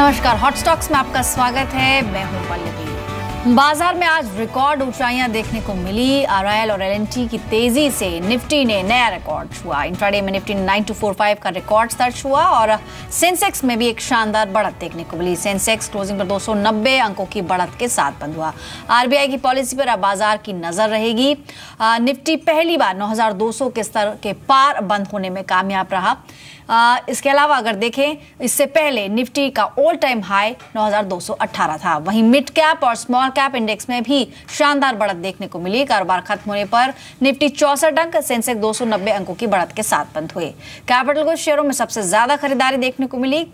नमस्कार, hot stocks में आपका स्वागत है। मैं हूं पल्लवी। बाजार में आज रिकॉर्ड ऊंचाइयां देखने को मिली। आरआईएल और एलएनटी की तेजी से निफ्टी ने नया रिकॉर्ड छुआ। इंट्राडे में निफ्टी 9245 का रिकॉर्ड दर्ज हुआ और सेंसेक्स में भी एक शानदार बढ़त देखने को मिली। सेंसेक्स क्लोजिंग पर 290 अंकों की बढ़त के साथ बंद हुआ। आरबीआई की पॉलिसी पर अब बाजार की नजर रहेगी। निफ्टी पहली बार 9200 के स्तर के पार बंद होने में कामयाब रहा। इसके अलावा अगर देखें, इससे पहले निफ्टी का ऑल टाइम हाई 9218 था। वहीं मिड कैप और स्मॉल कैप इंडेक्स में भी शानदार बढ़त देखने को मिली। कारोबार खत्म होने पर निफ्टी 64 अंक, सेंसेक्स 290 अंकों की बढ़त के साथ बंद हुए। कैपिटल गुड्स शेयरों में सबसे ज्यादा खरीदारी देखने को मिली।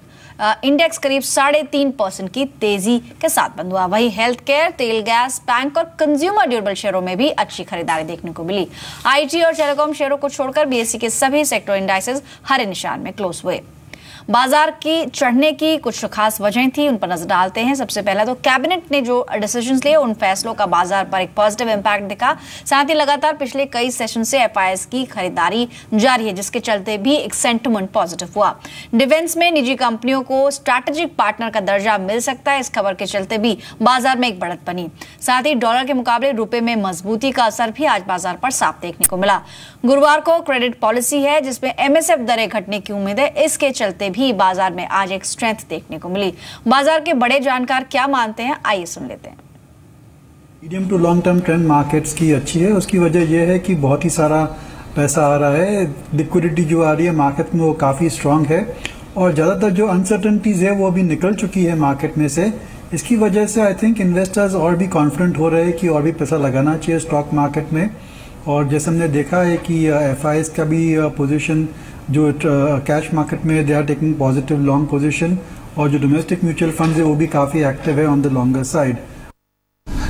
इंडेक्स करीब 3.5% की तेजी के साथ बंद हुआ। वहीं हेल्थ केयर, तेल, गैस, बैंक और कंज्यूमर ड्यूरेबल शेयरों में भी अच्छी खरीदारी देखने को मिली। आईटी और टेलीकॉम शेयरों को छोड़कर बीएसई के सभी सेक्टर इंडाइसेस हरे निशान में क्लोज हुए। बाजार की चढ़ने की कुछ खास वजह थी, उन पर नजर डालते हैं। सबसे पहला तो कैबिनेट ने जो डिसीजंस लिए, उन फैसलों का बाजार पर एक पॉजिटिव इंपैक्ट दिखा। साथ ही लगातार पिछले कई सेशन से एफआईएस की खरीदारी जारी है, जिसके चलते भी एक सेंटिमेंट पॉजिटिव हुआ। डिफेंस में निजी कंपनियों को स्ट्रैटेजिक पार्टनर का दर्जा मिल सकता है, इस खबर के चलते भी बाजार में एक बढ़त बनी। साथ ही डॉलर के मुकाबले रुपए में मजबूती का असर भी आज बाजार पर साफ देखने को मिला। गुरुवार को क्रेडिट पॉलिसी है, जिसमें एमएसएफ दरें घटने की उम्मीद है। इसके चलते भी बाजार में आज एक स्ट्रेंथ देखने को मिली। बाजार के बड़े जानकार क्या मानते हैं, आइए सुन लेते हैं। Medium to long term trend markets की अच्छी है। उसकी वजह यह है कि बहुत ही सारा पैसा आ रहा है। लिक्विडिटी जो आ रही है मार्केट में वो काफ़ी स्ट्रांग है और ज़्यादातर जो अनसर्टनिटीज़ है वो अभी निकल चुकी है मार्केट में से। इसकी वजह से आई थिंक इन्वेस्टर्स और भी कॉन्फिडेंट हो रहे हैं कि और भी पैसा लगाना चाहिए स्टॉक मार्केट में। और जैसे हमने देखा है कि एफआईएस का भी पोजीशन जो कैश मार्केट में they are taking positive long position, और जो डोमेस्टिक म्यूचुअल फंड्स है वो भी काफ़ी एक्टिव है ऑन द लॉन्गर साइड।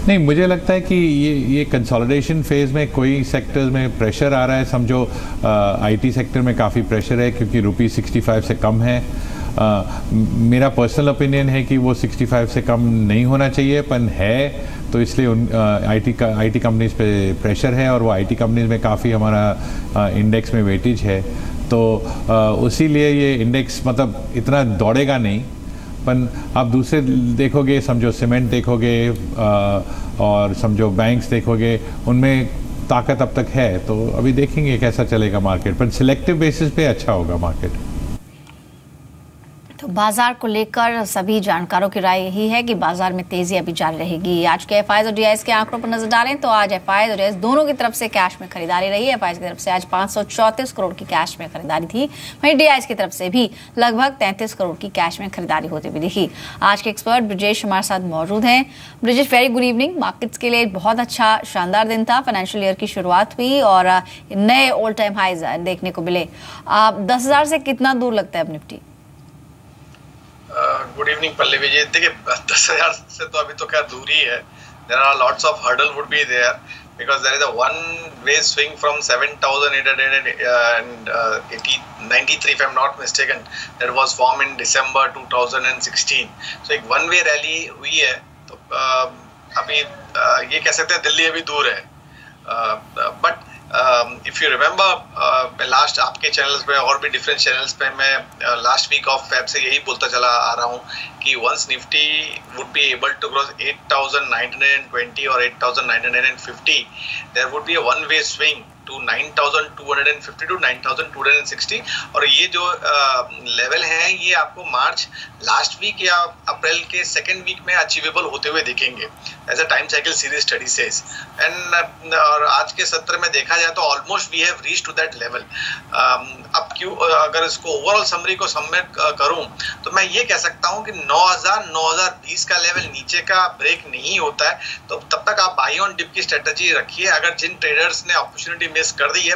नहीं, मुझे लगता है कि ये कंसोलिडेशन फेज में कोई सेक्टर्स में प्रेशर आ रहा है। समझो आईटी सेक्टर में काफ़ी प्रेशर है क्योंकि रुपी 65 से कम है। मेरा पर्सनल ओपिनियन है कि वो 65 से कम नहीं होना चाहिए, पर है, तो इसलिए आईटी कंपनीज पे प्रेशर है और वो आईटी कंपनीज में काफ़ी हमारा इंडेक्स में वेटेज है। तो उसीलिए ये इंडेक्स मतलब इतना दौड़ेगा नहीं। पर आप दूसरे देखोगे, समझो सीमेंट देखोगे और समझो बैंक्स देखोगे, उनमें ताकत अब तक है। तो अभी देखेंगे कैसा चलेगा मार्केट, पर सिलेक्टिव बेसिस पे अच्छा होगा मार्केट। तो बाजार को लेकर सभी जानकारों की राय यही है कि बाजार में तेजी अभी जारी रहेगी। आज के एफआईएस और डीआईएस के आंकड़ों पर नजर डालें तो आज एफआईएस और डीआईएस दोनों की तरफ से कैश में खरीदारी रही है। एफआईएस की तरफ से आज 534 करोड़ की कैश में खरीदारी थी, वहीं डीआईएस की तरफ से भी लगभग 33 करोड़ की कैश में खरीदारी होती हुई दिखी। आज के एक्सपर्ट ब्रिजेश हमारे साथ मौजूद हैं। Brijesh, very good evening. Markets के लिए बहुत अच्छा शानदार दिन था। फाइनेंशियल ईयर की शुरुआत हुई और नए ऑल टाइम हाइज देखने को मिले। 10,000 से कितना दूर लगता है अब निफ्टी? Good evening Pallavi ji. देखिए 10,000 से तो अभी तो क्या दूरी है। There are lots of hurdle would be there because there is a one way swing from 7,893 if I'm not mistaken that was formed in December 2016. So एक वन वे रैली हुई है। तो अभी ये कह सकते हैं दिल्ली अभी दूर है, but if you remember last आपके चैनल्स पे और भी डिफरेंट चैनल्स पे मैं लास्ट वीक ऑफ फेब से यही बोलता चला आ रहा हूँ कि once Nifty would be able to cross 8,920 और 8,950 there would be a one way swing to 9,250 to 9,260। और ये जो लेवल है ये आपको मार्च लास्ट वीक या अप्रैल के सेकेंड वीक में अचीवेबल होते हुए दिखेंगे as a time cycle series study says. And और आज के सत्र में देखा जाए तो almost we have reach to that level. अब क्यों अगर इसको ओवरऑल समरी को सबमिट करूं तो मैं ये कह सकता हूं कि 9,20 का लेवल नीचे का ब्रेक नहीं होता है तो तब तक आप बाई ऑन डिप की स्ट्रेटजी रखिए। अगर जिन ट्रेडर्स ने अपॉर्चुनिटी मिस कर दी है,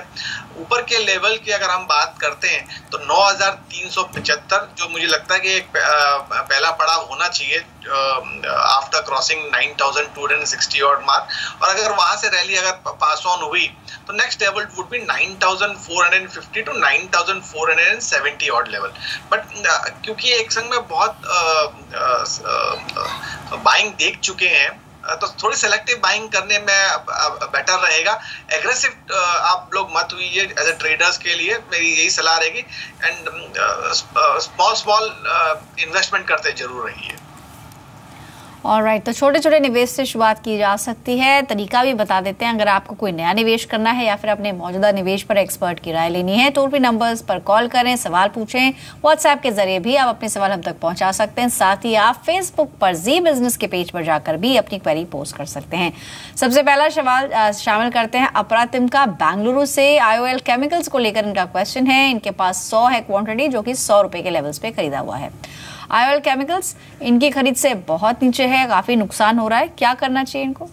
ऊपर के लेवल की अगर हम बात करते हैं तो 9,375 जो मुझे लगता है कि एक पहला पड़ाव होना चाहिए आफ्टर क्रॉसिंग 9,260 ऑड मार्क। और अगर वहां से रैली अगर पास ऑन हुई तो next level would be 9,450 to 9,470 odd level. But क्योंकि एक संग में बहुत बाइंग देख चुके हैं तो थोड़ी सेलेक्टिव बाइंग करने में बेटर रहेगा। एग्रेसिव आप लोग मत हुइए एज ए ट्रेडर्स के लिए, मेरी यही सलाह रहेगी। एंड स्मॉल इन्वेस्टमेंट करते जरूर रहिए। ऑलराइट, तो छोटे छोटे निवेश से शुरुआत की जा सकती है। तरीका भी बता देते हैं, अगर आपको कोई नया निवेश करना है या फिर अपने मौजूदा निवेश पर एक्सपर्ट की राय लेनी है, टोल फ्री नंबर्स पर कॉल करें, सवाल पूछें। व्हाट्सएप के जरिए भी आप अपने सवाल हम तक पहुंचा सकते हैं। साथ ही आप फेसबुक पर जी बिजनेस के पेज पर जाकर भी अपनी क्वेरी पोस्ट कर सकते हैं। सबसे पहला सवाल शामिल करते हैं अप्रतिम का, बेंगलुरु से। IOL केमिकल्स को लेकर इनका क्वेश्चन है। इनके पास 100 है क्वांटिटी, जो कि 100 रुपए के लेवल्स पे खरीदा हुआ है। IOL केमिकल्स इनकी खरीद से बहुत नीचे है, काफी नुकसान हो रहा है, क्या करना चाहिए इनको?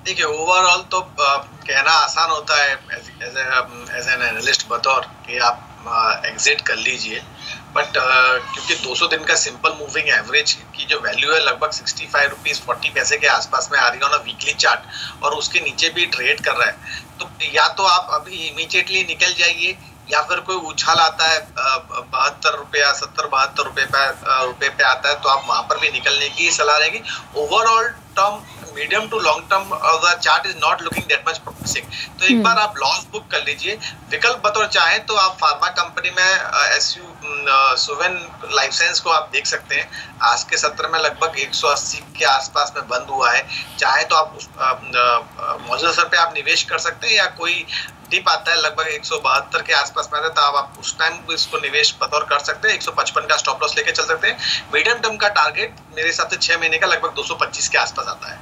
देखिए, ओवरऑल तो कहना आसान होता है एज एन एनालिस्ट बतौर कि आप एग्जिट कर लीजिए, बट क्योंकि 200 दिन का सिंपल मूविंग एवरेज की जो वैल्यू है लगभग 65 रुपीज 40 पैसे के आसपास में आ रही है ऑन वीकली चार्ट, और उसके नीचे भी ट्रेड कर रहा है, तो या तो आप अभी इमीडिएटली निकल जाइए, या फिर कोई उछाल आता है 72 रुपया 70-72 रुपए पे आता है, तो आप वहां पर भी निकलने की सलाह रहेगी। Overall term, medium to long term the chart is not looking that much promising, तो एक बार आप लॉस बुक कर लीजिए। विकल्प बतौर चाहे तो आप फार्मा कंपनी में सुवेन लाइफ साइंस को आप देख सकते हैं। आज के सत्र में लगभग 180 के आसपास में बंद हुआ है। चाहे तो आप मौजूदा स्तर पे आप निवेश कर सकते हैं, या कोई डिप आता है लगभग 172 के आसपास में, तो आप उस टाइम इसको निवेश बतौर कर सकते हैं। 155 का स्टॉप लॉस लेके चल सकते हैं। मीडियम टर्म का टारगेट मेरे हिसाब से 6 महीने का लगभग 225 के आसपास आता है।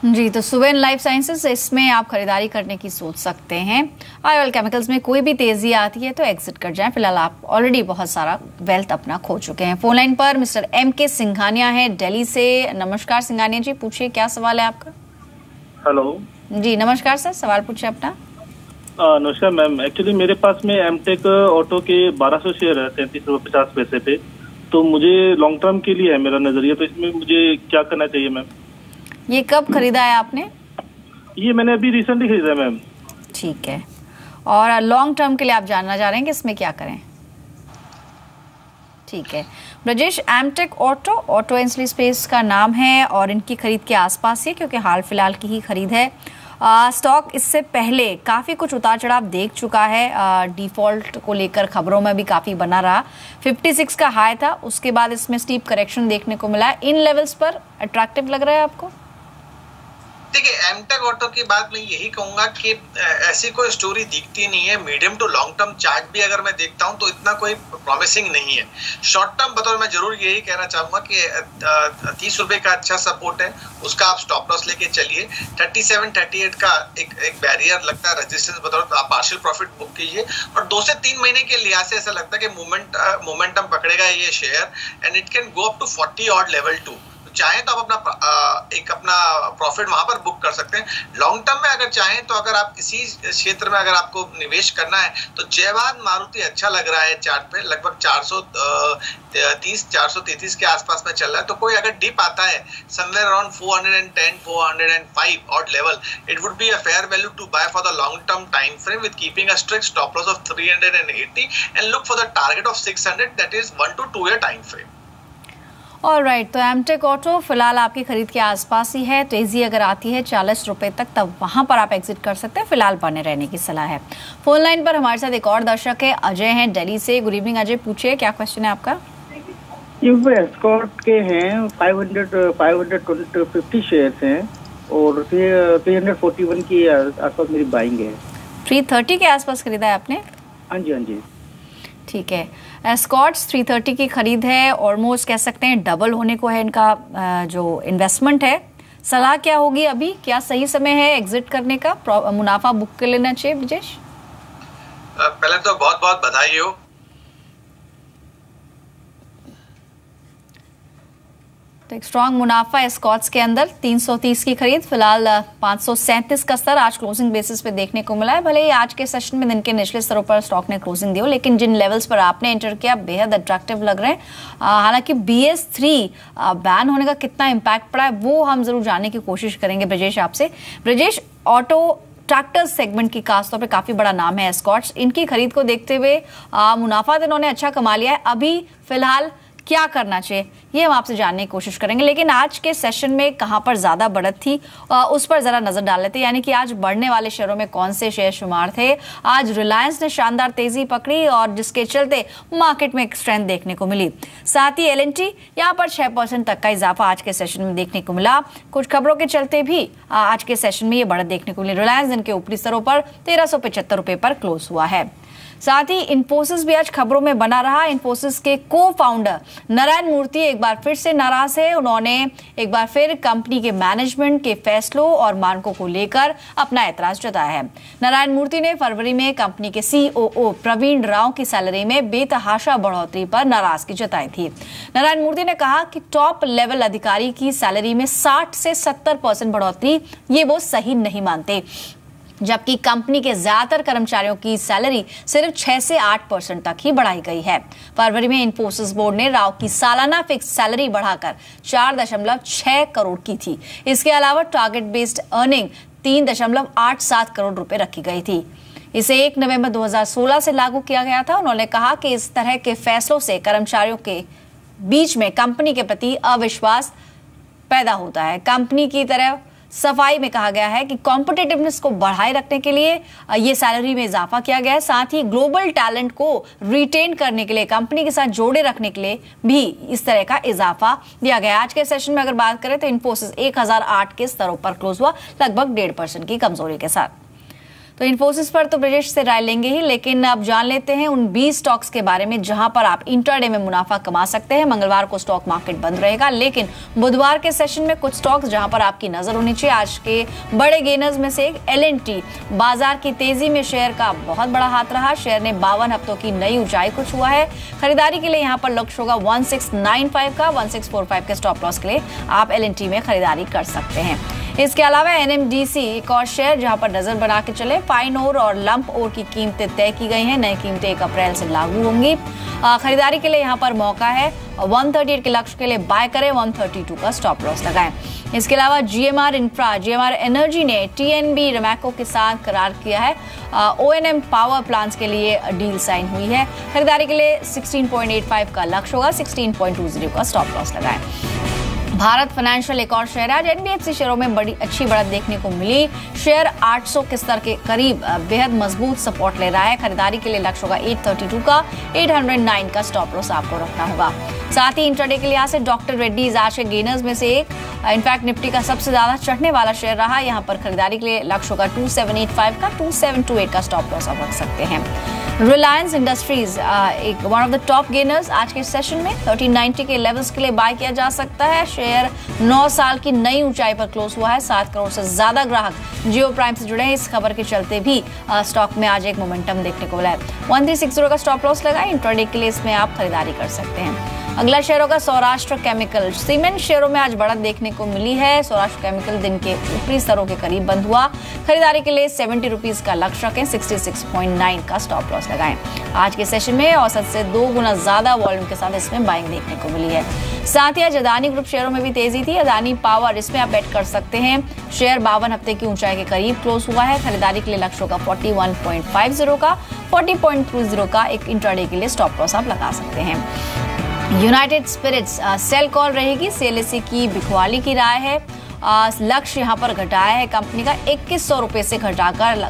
जी, तो सुवेन लाइफ साइंसेस, इसमें आप खरीदारी करने की सोच सकते हैं। IOL केमिकल्स में कोई भी तेजी आती है तो एग्जिट कर जाएं। फिलहाल आप ऑलरेडी बहुत सारा वेल्थ अपना खो चुके हैं। फोन लाइन पर मिस्टर MK सिंघानिया है दिल्ली से। नमस्कार सिंघानिया जी, पूछिए क्या सवाल है आपका। हेलो जी नमस्कार सर, सवाल पूछिए अपना। नमस्कार मैम, एक्चुअली मेरे पास में एमटेक ऑटो के 1200 शेयर है 37.50 पे, तो मुझे लॉन्ग टर्म के लिए है मेरा नजरिया, तो इसमें मुझे क्या करना चाहिए मैम? ये कब खरीदा है आपने? ये मैंने अभी रिसेंटली खरीदा है मैम। ठीक है, और लॉन्ग टर्म के लिए आप जानना चाह रहे हैं कि इसमें क्या करें? ठीक है ब्रजेश, एमटेक ऑटो इंसली स्पेस का नाम है और इनकी खरीद के आसपास ही, क्योंकि हाल फिलहाल की ही खरीद है। स्टॉक इससे पहले काफ़ी कुछ उतार चढ़ाव देख चुका है। डिफॉल्ट को लेकर खबरों में भी काफ़ी बना रहा। 56 का हाई था, उसके बाद इसमें स्टीप करेक्शन देखने को मिला। इन लेवल्स पर अट्रैक्टिव लग रहा है आपको? देखिए, एमटेक ऑटो की बात मैं यही कहूंगा कि ऐसी कोई स्टोरी दिखती नहीं है। Medium to long term chart भी अगर मैं देखता हूं तो इतना कोई प्रॉमिसिंग नहीं है। शॉर्ट टर्म बतौर मैं जरूर यही कहना चाहूंगा कि 30 रुपए का अच्छा सपोर्ट है, उसका आप स्टॉप लॉस लेके चलिए। 37-38 का एक बैरियर लगता है रेजिस्टेंस बतौर, तो आप पार्शियल प्रॉफिट बुक कीजिए। और 2 से 3 महीने के लिहाज से ऐसा लगता है कि मोमेंटम पकड़ेगा ये share, and it can go up to 40 odd level 2। चाहे तो आप अपना प्रॉफिट वहां पर बुक कर सकते हैं। लॉन्ग टर्म में अगर चाहें तो अगर आप इसी क्षेत्र में अगर आपको निवेश करना है तो जयवाद मारुति अच्छा लग रहा है चार्ट पे, लगभग 433 के आसपास में चल रहा है। तो कोई अगर डिप आता है somewhere around 410-405 odd level, it would be a fair value to buy for the long term time frame with keeping a strict stop loss of 380 and look for the target of 600, that is 1 to 2 year time frame. Alright, तो एमटेक ऑटो फिलहाल आपकी खरीद के आसपास ही है। तेजी अगर आती है 40 रुपए तक, तब वहां पर आप एग्जिट कर सकते हैं। फिलहाल बने रहने की सलाह है। फोन लाइन पर हमारे साथ एक और दर्शक है, अजय हैं दिल्ली से। गुड इवनिंग अजय, पूछिए क्या क्वेश्चन है आपका। ये एस्कॉर्ट के हैं 550 शेयर्स हैं और 341 की आसपास मेरी बाइंग है। 330 के आसपास खरीदा है आपने? हाँ जी हाँ जी। ठीक है, एस्कॉर्ट्स 330 की खरीद है, ऑलमोस्ट कह सकते हैं डबल होने को है इनका जो इन्वेस्टमेंट है। सलाह क्या होगी अभी, क्या सही समय है एग्जिट करने का, मुनाफा बुक कर लेना चाहिए ब्रजेश? पहले तो बहुत बहुत बधाई हो। तो एक स्ट्रॉन्ग मुनाफा एस्कॉट्स के अंदर। 330 की खरीद, फिलहाल 537 का स्तर आज क्लोजिंग बेसिस पे देखने को मिला है। भले ही आज के सेशन में दिन के निचले स्तरों पर स्टॉक ने क्लोजिंग दी हो, लेकिन जिन लेवल्स पर आपने एंटर किया बेहद अट्रैक्टिव लग रहे हैं। हालांकि BS3 बैन होने का कितना इम्पैक्ट पड़ा है वो हम जरूर जानने की कोशिश करेंगे ब्रजेश आपसे। ब्रजेश, ऑटो ट्रैक्टर सेगमेंट की खासतौर पे काफी बड़ा नाम है एस्कॉट्स। इनकी खरीद को देखते हुए मुनाफा तो इन्होंने अच्छा कमा लिया है। अभी फिलहाल क्या करना चाहिए, ये हम आपसे जानने की कोशिश करेंगे। लेकिन आज के सेशन में कहां पर ज्यादा बढ़त थी उस पर जरा नजर डाल लेते हैं, यानी कि आज बढ़ने वाले शेयरों में कौन से शेयर शुमार थे। आज रिलायंस ने शानदार तेजी पकड़ी और जिसके चलते मार्केट में एक स्ट्रेंथ देखने को मिली। साथ ही एल&टी यहां पर 6% तक का इजाफा आज के सेशन में देखने को मिला। कुछ खबरों के चलते भी आज के सेशन में ये बढ़त देखने को मिली। रिलायंस दिन के ऊपरी स्तरों पर 1375 रुपए पर क्लोज हुआ है। साथ ही इन्फोसिस भी आज खबरों में बना रहा। इन्फोसिस के को फाउंडर नारायण मूर्ति एक बार फिर से नाराज है। उन्होंने एक बार फिर कंपनी के मैनेजमेंट के फैसलों और मानकों को लेकर अपना ऐतराज जताया है। नारायण मूर्ति ने फरवरी में कंपनी के सीओओ प्रवीण राव की सैलरी में बेतहाशा बढ़ोतरी पर नाराजगी जताई थी। नारायण मूर्ति ने कहा कि टॉप लेवल अधिकारी की सैलरी में 60 से 70% बढ़ोतरी ये वो सही नहीं मानते, जबकि कंपनी के ज्यादातर कर्मचारियों की सैलरी सिर्फ 6 से 8% तक ही बढ़ाई गई है। फरवरी में इन्फोसिस बोर्ड ने राव की सालाना फिक्स सैलरी बढ़ाकर 4.6 करोड़ की थी। इसके अलावा टारगेट बेस्ड अर्निंग 3.87 करोड़ रुपए रखी गई थी। इसे 1 नवंबर 2016 से लागू किया गया था। उन्होंने कहा कि इस तरह के फैसलों से कर्मचारियों के बीच में कंपनी के प्रति अविश्वास पैदा होता है। कंपनी की तरह सफाई में कहा गया है कि कॉम्पिटिटिवनेस को बढ़ाए रखने के लिए ये सैलरी में इजाफा किया गया है। साथ ही ग्लोबल टैलेंट को रिटेन करने के लिए, कंपनी के साथ जोड़े रखने के लिए भी इस तरह का इजाफा दिया गया है। आज के सेशन में अगर बात करें तो इन्फोसिस 1008 के स्तरों पर क्लोज हुआ, लगभग 1.5% की कमजोरी के साथ। तो इन्फोसिस पर तो ब्रजेश से राय लेंगे ही, लेकिन अब जान लेते हैं उन 20 स्टॉक्स के बारे में जहां पर आप इंट्राडे में मुनाफा कमा सकते हैं। मंगलवार को स्टॉक मार्केट बंद रहेगा, लेकिन बुधवार के सेशन में कुछ स्टॉक्स जहां पर आपकी नजर होनी चाहिए। आज के बड़े गेनर्स में से एक एल&टी, बाजार की तेजी में शेयर का बहुत बड़ा हाथ रहा। शेयर ने 52 हफ्तों की नई ऊंचाई को छुआ है। खरीदारी के लिए यहाँ पर लक्ष्य होगा 1695 का। 1645 के स्टॉप लॉस के लिए आप एल&टी में खरीदारी कर सकते हैं। इसके अलावा एनएमडीसी एक और शेयर जहां पर नजर बना के चले। फाइन ओर और लंप ओर की कीमतें तय की गई हैं। नई कीमतें 1 अप्रैल से लागू होंगी। खरीदारी के लिए यहां पर मौका है। 138 के लक्ष्य के लिए बाय करें, 132 का स्टॉप लॉस लगाएं। इसके अलावा जीएमआर इंफ्रा, जीएमआर एनर्जी ने टीएनबी रमैको के साथ करार किया है। ओएनएम पावर प्लांट्स के लिए डील साइन हुई है। खरीदारी के लिए 16.85 का लक्ष्य होगा, 16.20 का स्टॉप लॉस लगाएं। भारत फाइनेंशियल एक और शेयर है। आज एनबीएफसी शेयरों में बड़ी अच्छी बढ़त देखने को मिली। शेयर 800 के स्तर के करीब बेहद मजबूत सपोर्ट ले रहा है। खरीदारी के लिए लक्ष्य होगा 832 का, 809 का स्टॉप लॉस आपको रखना होगा। साथ ही इंट्राडे के लिहाज से डॉक्टर रेड्डीज आज के गेनर्स में से एक, इनफैक्ट निफ्टी का सबसे ज्यादा चढ़ने वाला शेयर रहा। यहाँ पर खरीदारी के लिए लक्ष्य होगा 2785 का, 2728 का स्टॉप लॉस आप रख सकते हैं। रिलायंस इंडस्ट्रीज एक one of the top gainers आज के सेशन में 1390 के लेवल्स के लिए बाय किया जा सकता है। शेयर 9 साल की नई ऊंचाई पर क्लोज हुआ है। 7 करोड़ से ज्यादा ग्राहक जियो प्राइम से जुड़े हैं। इस खबर के चलते भी स्टॉक में आज एक मोमेंटम देखने को मिला है। 1360 का स्टॉप लॉस लगाए। इंट्राडे के लिए इसमें आप खरीदारी कर सकते हैं। अगला शेयर होगा सौराष्ट्र केमिकल। सीमेंट शेयरों में आज बढ़त देखने को मिली है। सौराष्ट्र केमिकल दिन के ऊपरी स्तरों के करीब बंद हुआ। खरीदारी के लिए 70 रुपीज का लक्ष्य रखें, 66.9 का स्टॉप लॉस लगाएं। आज के सेशन में औसत से 2 गुना ज्यादा वॉल्यूम के साथ इसमें बाइंग देखने को मिली है। साथ ही आज अदानी ग्रुप शेयरों में भी तेजी थी। अदानी पावर, इसमें आप बेट कर सकते हैं। शेयर 52 हफ्ते की ऊंचाई के करीब क्लोज हुआ है। खरीदारी के लिए लक्ष्य होगा 41.50 का, 40.20 का एक इंट्राडे के लिए स्टॉप लॉस आप लगा सकते हैं। यूनाइटेड स्पिरिट्स सेल कॉल रहेगी। सीएलएसए की बिखवाली की राय है। लक्ष्य यहां पर घटाया है कंपनी का 2100 रुपए से घटाकर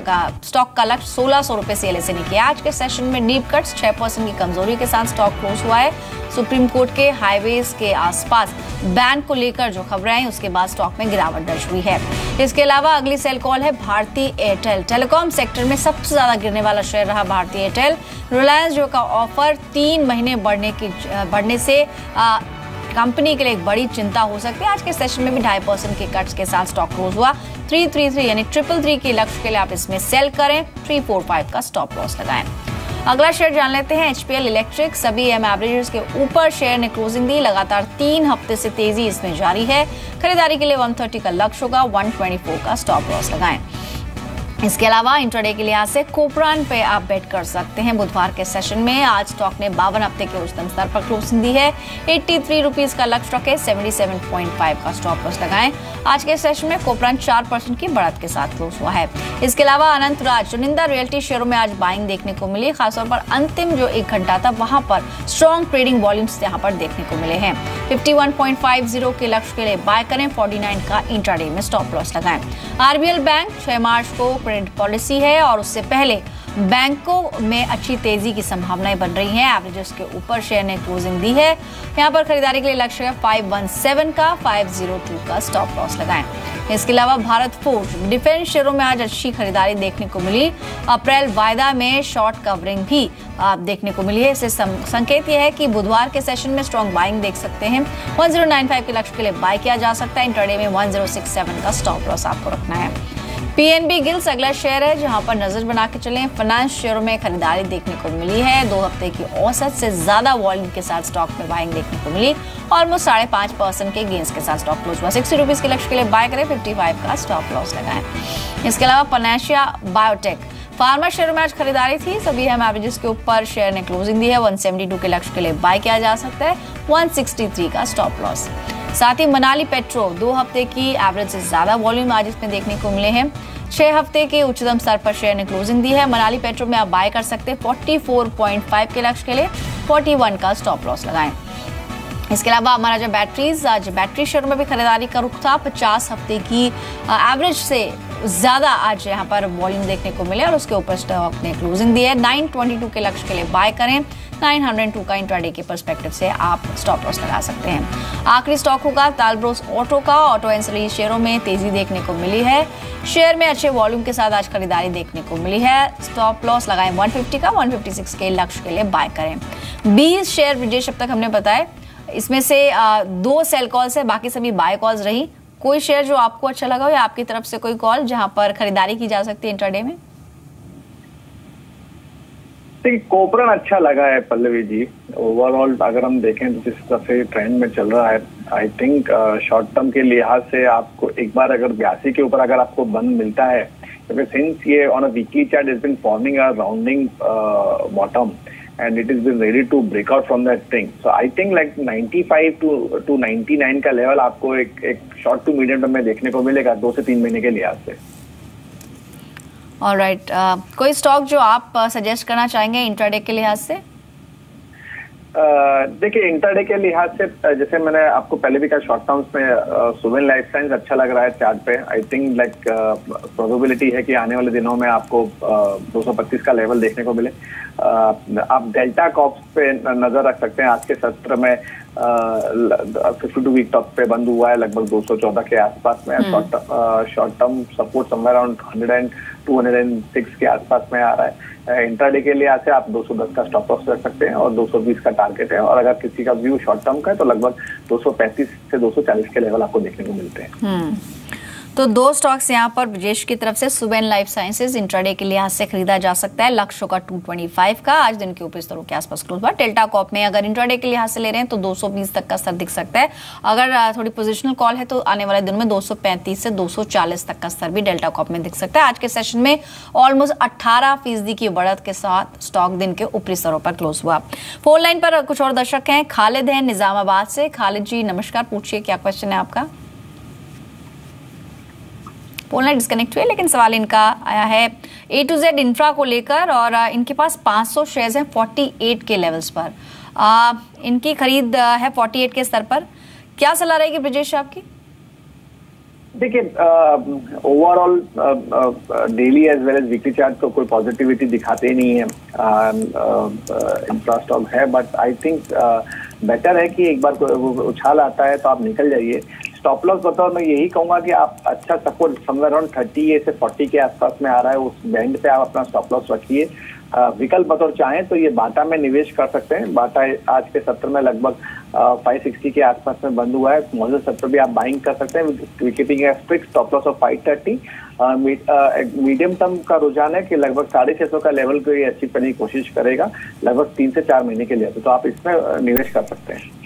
स्टॉक का लक्ष्य 1600 रुपए सीएलएसए ने किया। आज के सेशन में डीप कट्स 6% की कमजोरी के साथ स्टॉक क्लोज हुआ है। सुप्रीम कोर्ट के हाईवेज के आसपास बैन को लेकर जो खबरें आई उसके बाद स्टॉक में गिरावट दर्ज हुई है। इसके अलावा अगली सेल कॉल है भारती एयरटेल। टेलीकॉम सेक्टर में सबसे ज्यादा गिरने वाला शेयर रहा भारती एयरटेल। रिलायंस जो का ऑफर 3 महीने बढ़ने से कंपनी के लिए एक बड़ी चिंता हो सकती है। आज के सेशन में भी 2.5% के कट्स के साथ स्टॉक क्लोज हुआ। 333 यानी 333 के लक्ष्य के लिए आप इसमें सेल करें, 345 का स्टॉप लॉस लगाएं। अगला शेयर जान लेते हैं एचपीएल इलेक्ट्रिक। सभी एम एवरेजेस के ऊपर शेयर ने क्लोजिंग दी। लगातार 3 हफ्ते से तेजी इसमें जारी है। खरीदारी के लिए 130 का लक्ष्य होगा, 124 का स्टॉप लॉस लगाएं। इसके अलावा इंट्राडे के लिहाज से कोपरान पे आप बेट कर सकते हैं। बुधवार के सेशन में आज स्टॉक ने 52 हफ्ते के उच्चतम स्तर पर क्लोजिंग दी है। 83 रुपीज का लक्ष्य रखे, 77.5 का स्टॉप लॉस लगाएं। आज के सेशन में कोपरान 4% की बढ़त के साथ क्लोज हुआ है। इसके अलावा अनंत राज चुनिंदा रियल्टी शेयरों में आज बाइंग देखने को मिली। खासतौर पर अंतिम जो 1 घंटा था वहां पर स्ट्रॉन्ग ट्रेडिंग वॉल्यूम्स यहां पर देखने को मिले हैं। 51.50 के लक्ष्य के लिए बाय करें, 49 का इंट्राडे में स्टॉप लॉस लगाएं। आरबीएल बैंक 6 मार्च को क्रेडिट पॉलिसी है और उससे पहले बैंकों में अच्छी तेजी की संभावनाएं बन रही हैं। एवरेजेस के ऊपर शेयर ने क्लोजिंग दी है। यहां पर खरीदारी के लिए लक्ष्य है 517 का, 502 का स्टॉप लॉस लगाएं। इसके अलावा भारत फोर्ज डिफेंस शेयरों में आज अच्छी खरीदारी देखने को मिली। अप्रैल वायदा में शॉर्ट कवरिंग भी देखने को मिली है। इससे संकेत यह है कि बुधवार के सेशन में स्ट्रॉन्ग बाइंग देख सकते हैं। 1095 के लक्ष्य के लिए बाय किया जा सकता है। इंट्राडे में 1067 का स्टॉप लॉस आपको रखना है। पीएनबी गिल्स अगला शेयर है जहां पर नजर बना के चलें। फाइनेंस शेयरों में खरीदारी देखने को मिली है। 2 हफ्ते की औसत से ज्यादा वॉल्यूम के साथ स्टॉक में बाइंग देखने को मिली। ऑलमोस्ट 5.5% के गेंस के साथ स्टॉक क्लोज हुआ। 60 रुपीज के लक्ष्य के लिए बाय करें, 55 का स्टॉप लॉस लगाएं। इसके अलावा पनेशिया बायोटेक फार्मा शेयरों में आज खरीदारी थी। सभी हम एवरेजेस के ऊपर शेयर ने क्लोजिंग दी है। 172 के लक्ष्य के लिए बाय किया जा सकता है, 163 का स्टॉप लॉस। साथ ही मनाली पेट्रो 2 हफ्ते की एवरेज से ज्यादा वॉल्यूम आज इसमें देखने को मिले हैं। 6 हफ्ते के उच्चतम स्तर पर शेयर ने क्लोजिंग दी है। मनाली पेट्रो में आप बाय कर सकते हैं, 44.5 के लक्ष्य के लिए 41 का स्टॉप लॉस लगाएं। इसके अलावा महाराजा बैटरीज आज बैटरी शेयर में भी खरीदारी का रुख था। 50 हफ्ते की एवरेज से ज्यादा आज यहां पर वॉल्यूम देखने को मिले और उसके ऊपर स्टॉक ने क्लोजिंग दी है। 922 के लक्ष्य के लिए बाय करें, 902 का इंट्राडे के पर्सपेक्टिव से आप स्टॉप लॉस लगा सकते हैं। आखिरी स्टॉक होगा तालब्रोस ऑटो का। ऑटो एंसिलरी शेयरों में तेजी देखने को मिली है। शेयर में अच्छे वॉल्यूम के साथ आज खरीदारी देखने को मिली है। स्टॉप लॉस लगाएं 150 का, 156 के लक्ष्य के लिए बाय करें। 20 शेयर विदेश अब तक हमने बताए, इसमें से 2 सेल कॉल्स है, बाकी सभी बाय कॉल्स रही। कोई शेयर जो आपको अच्छा लगा हो या आपकी तरफ से कोई कॉल जहां पर खरीदारी की जा सकती है इंट्राडे में? कोपरन अच्छा लगा है पल्लवी जी। ओवरऑल अगर हम देखें तो जिस तरह से ट्रेंड में चल रहा है, आई थिंक शॉर्ट टर्म के लिहाज से आपको एक बार अगर 82 के ऊपर अगर आपको बंद मिलता है, क्योंकि सिंस ये on a weekly chart is been forming a rounding bottom and it has been ready to break out from that thing. So I think like 95 to 99 का लेवल आपको एक शॉर्ट टू मीडियम टर्म में देखने को मिलेगा 2 से 3 महीने के लिहाज से। ऑलराइट, कोई स्टॉक जो आप सजेस्ट करना चाहेंगे इंट्राडे के लिहाज से? देखिए इंट्राडे के लिहाज से जैसे मैंने आपको पहले भी कहा, शॉर्ट टर्म्स में सुवेन लाइफ साइंस अच्छा लग रहा है चार्ट पे। आई थिंक लाइक प्रोबेबिलिटी है कि आने वाले दिनों में आपको 225 का लेवल देखने को मिले। आप डेल्टा कॉप्स पे नजर रख सकते हैं। आज के सत्र में 52 वीक टॉप पे बंद हुआ है, लगभग 214 के आसपास में। Short term support somewhere around 100 to 106 के आसपास में आ रहा है। इंट्राडे के लिए आज से आप 210 का स्टॉप लॉस रख सकते हैं और 220 का टारगेट है। और अगर किसी का व्यू शॉर्ट टर्म का है तो लगभग 235 से 240 के लेवल आपको देखने को मिलते हैं। तो 2 स्टॉक्स यहाँ पर ब्रिजेश की तरफ से सुवेन लाइफ साइंसेज इंट्राडे के लिहाज से खरीदा जा सकता है। लक्ष्य का 225 का, आज दिन के ऊपरी स्तरों के आसपास क्लोज हुआ। डेल्टा कॉप में अगर इंट्राडे के लिहाज से ले रहे हैं तो 220 तक का स्तर दिख सकता है। अगर थोड़ी पोजिशनल कॉल है तो आने वाले दिनों में 235 से 240 तक का स्तर भी डेल्टा कॉप में दिख सकता है। आज के सेशन में ऑलमोस्ट 18% की बढ़त के साथ स्टॉक दिन के ऊपरी स्तरों पर क्लोज हुआ। फोन लाइन पर कुछ और दर्शक हैं। खालिद हैं निजामाबाद से। खालिद जी नमस्कार, पूछिए क्या क्वेश्चन है आपका? फोन लाइन डिस्कनेक्ट हुई, लेकिन सवाल इनका आया है A to Z इंफ्रा को लेकर और इनके पास 500 शेयर्स हैं 48 के लेवल्स पर। इनकी खरीद है 48 के स्तर पर। क्या सलाह रहेगी ब्रिजेश आपकी? देखिए overall daily as well as weekly chart तो कोई पॉजिटिविटी दिखाते ही नहीं है। इंफ्रा स्टॉक है, बट आई थिंक बेटर है कि एक बार उछाल आता है तो आप निकल जाइए। स्टॉप लॉस बताओ, मैं यही कहूंगा कि आप अच्छा सपोर्ट समवेयर अराउंड 30 से 40 के आसपास में आ रहा है, उस बैंड पे आप अपना स्टॉप लॉस रखिए। विकल्प बतौर चाहें तो ये बाटा में निवेश कर सकते हैं। बाटा आज के सत्र में लगभग 560 के आसपास में बंद हुआ है। मौजूदा सत्र भी आप बाइंग कर सकते हैं, keeping A strict stop loss of 530। Medium term का रुझान है कि लगभग 650 का लेवल को ये अचीव करने की कोशिश करेगा लगभग 3 से 4 महीने के लिए, तो आप इसमें निवेश कर सकते हैं।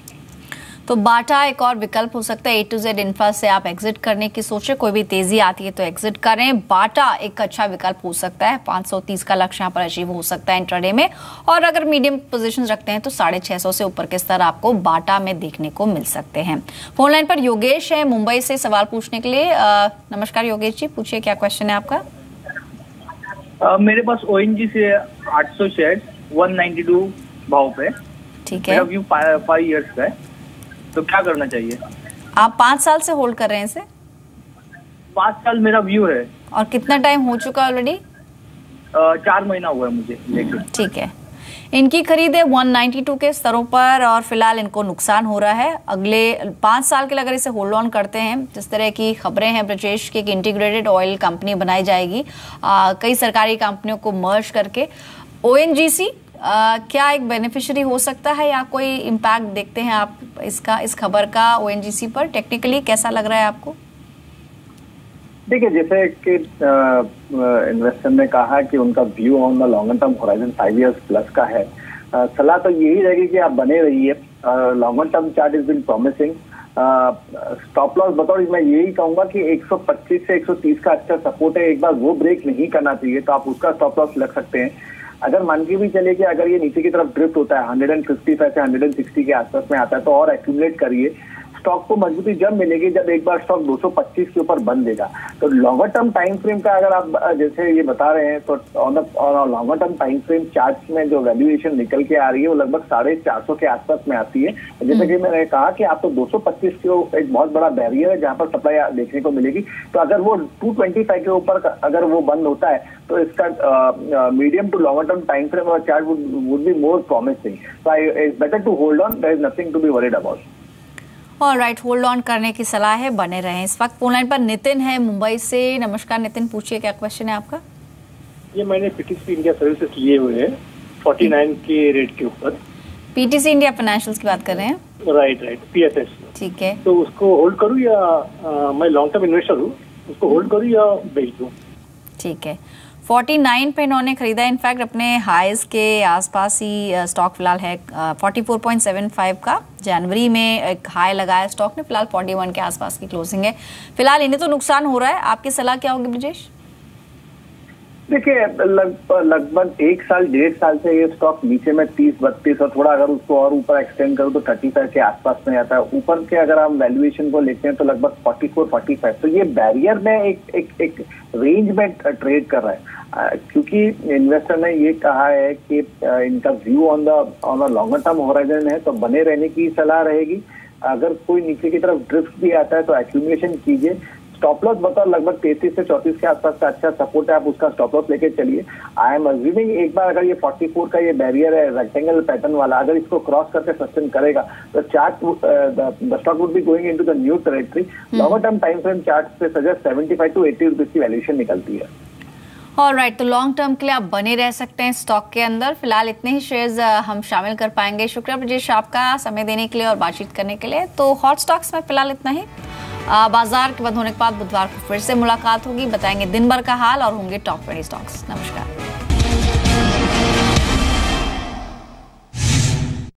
तो बाटा एक और विकल्प हो सकता है। A to Z इंफ्रा से आप एग्जिट करने की सोचे, कोई भी तेजी आती है तो एग्जिट करें। बाटा एक अच्छा विकल्प हो सकता है, 530 का लक्ष्य यहाँ पर अचीव हो सकता है इंट्राडे में। और अगर मीडियम पोजीशंस रखते हैं तो 650 से ऊपर के स्तर आपको बाटा में देखने को मिल सकते हैं। फोन लाइन पर योगेश है मुंबई से सवाल पूछने के लिए। नमस्कार योगेश जी, पूछिए क्या क्वेश्चन है आपका। मेरे पास ONGC से 800 शेयर 192 भाव पे, ठीक है, मेरा व्यू 5 इयर्स का है, तो क्या करना चाहिए? आप 5 साल से होल्ड कर रहे हैं इसे? 5 साल मेरा व्यू है। और कितना टाइम हो चुका ऑलरेडी? 4 महीना हुआ है मुझे लेके। ठीक है, इनकी खरीद है 192 के स्तरों पर और फिलहाल इनको नुकसान हो रहा है। अगले 5 साल के लिए अगर इसे होल्ड ऑन करते हैं, जिस तरह की खबरें हैं ब्रजेश की, एक इंटीग्रेटेड ऑयल कंपनी बनाई जाएगी कई सरकारी कंपनियों को मर्ज करके। ONGC क्या एक बेनिफिशियरी हो सकता है या कोई इम्पैक्ट देखते हैं आप इस खबर का ONGC पर? टेक्निकली कैसा लग रहा है आपको? देखिए, जैसे कि इन्वेस्टर ने कहा कि उनका view on the longer term horizon 5 years plus का है। सलाह तो यही रहेगी कि आप बने रहिए। Longer term chart is been promising. Stop loss बतौर मैं यही कहूंगा कि 125 से 130 का अच्छा सपोर्ट है, एक बार वो ब्रेक नहीं करना चाहिए तो आप उसका स्टॉप लॉस लग सकते हैं। अगर मान के भी चले कि अगर ये नीचे की तरफ ड्रिफ्ट होता है 155 से 160 के आसपास में आता है तो और एक्यूमुलेट करिए। स्टॉक को मजबूती जब मिलेगी जब एक बार स्टॉक 225 के ऊपर बंद देगा। तो लॉन्गर टर्म टाइम फ्रेम का अगर आप जैसे ये बता रहे हैं तो on longer term time frame charts में जो वैल्यूएशन निकल के आ रही है वो लगभग 450 के आसपास में आती है। जैसे कि मैंने कहा कि आपको 225 के एक बहुत बड़ा बैरियर है जहां पर सप्लाई देखने को मिलेगी। तो अगर वो 225 के ऊपर अगर वो बंद होता है तो इसका medium to longer term time frame और chart would be more promising. So it's better to hold on, there is nothing to be worried about. Alright, hold on करने की सलाह है, बने रहें। इस वक्त फोन लाइन पर नितिन है मुंबई से। नमस्कार नितिन, पूछिए क्या क्वेश्चन है आपका। ये मैंने PTC इंडिया सर्विसेज लिए हुए हैं 49 के रेट के ऊपर। PTC इंडिया फाइनेंशियल्स की बात कर रहे हैं? Right, PSS। ठीक है, तो उसको होल्ड करूं या मैं लॉन्ग टर्म इन्वेस्टर हूँ, उसको होल्ड करूं या बेच दूं? ठीक है, 49 पे इन्होंने खरीदा। इनफैक्ट अपने हाईज के आसपास ही स्टॉक फिलहाल है। 44.75 का जनवरी में एक हाई लगाया स्टॉक ने, फिलहाल 41 के आसपास की क्लोजिंग है। फिलहाल इन्हें तो नुकसान हो रहा है, आपकी सलाह क्या होगी ब्रजेश? देखिए, लगभग 1-1.5 साल से ये स्टॉक नीचे में 30-32 और थोड़ा अगर उसको और ऊपर एक्सटेंड करूँ तो 35 के आसपास में आता है। ऊपर के अगर हम वैल्यूएशन को लेते हैं तो लगभग 44-45। तो ये बैरियर में एक रेंज में ट्रेड कर रहा है क्योंकि इन्वेस्टर ने ये कहा है कि इनका view on the longer term horizon है तो बने रहने की सलाह रहेगी। अगर कोई नीचे की तरफ ड्रिफ्ट भी आता है तो एक्यूमुलेशन कीजिए। स्टॉप लॉस बताओ लगभग 33 से 34 के आसपास का अच्छा सपोर्ट है, आप उसका स्टॉप लॉस लेके चलिए। आई एम अज्यूमिंग एक बार अगर ये 44 का ये बैरियर है रेक्टेंगल पैटर्न वाला, अगर इसको क्रॉस करके सस्टेन करेगा तो chart the stock would be going into the new territory. Longer term time frame chart से सजेस्ट 75 to 80 रुपीज की वैल्यूएशन निकलती है। ऑलराइट, तो लॉन्ग टर्म के लिए आप बने रह सकते हैं स्टॉक के अंदर। फिलहाल इतने ही शेयर्स हम शामिल कर पाएंगे। शुक्रिया ब्रजेश आपका समय देने के लिए और बातचीत करने के लिए। तो हॉट स्टॉक्स में फिलहाल इतना ही। बाजार के बंद होने के बाद बुधवार को फिर से मुलाकात होगी, बताएंगे दिन भर का हाल और होंगे टॉप 20 स्टॉक्स। नमस्कार।